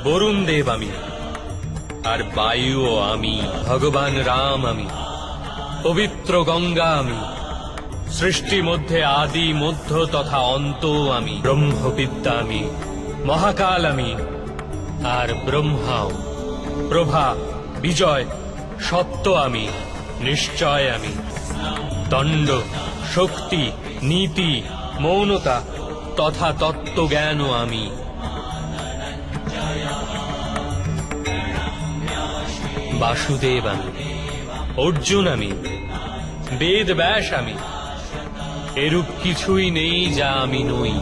বরুণ দেব আমি, আর বায়ুও আমি, ভগবান রাম আমি, পবিত্র গঙ্গা আমি, সৃষ্টি মধ্যে আদি মধ্য তথা অন্ত আমি, ব্রহ্মবিদ্যা আমি, মহাকাল আমি, আর ব্রহ্মাও, প্রভা, বিজয়, সত্য আমি, নিশ্চয় আমি, দণ্ড, শক্তি, নীতি, মৌনতা তথা তত্ত্বজ্ঞানও আমি। বাসুদেব আমি, অর্জুন আমি, বেদ ব্যাস আমি, এরূপ কিছুই নেই যা আমি নই।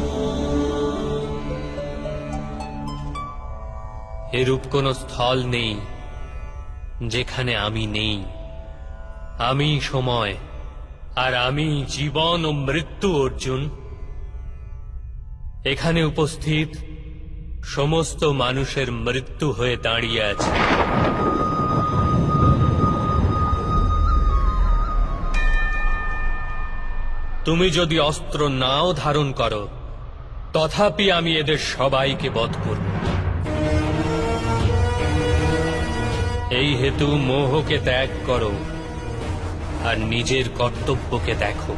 এরূপ কোন স্থল নেই যেখানে আমি নেই। আমি সময়, আর আমি জীবন ও মৃত্যু। অর্জুন, এখানে উপস্থিত সমস্ত মানুষের মৃত্যু হয়ে দাঁড়িয়ে আছে। তুমি যদি অস্ত্র নাও ধারণ করো, তথাপি আমি এদের সবাইকে বধ করব। এই হেতু মোহকে ত্যাগ করো আর নিজের কর্তব্যকে দেখো।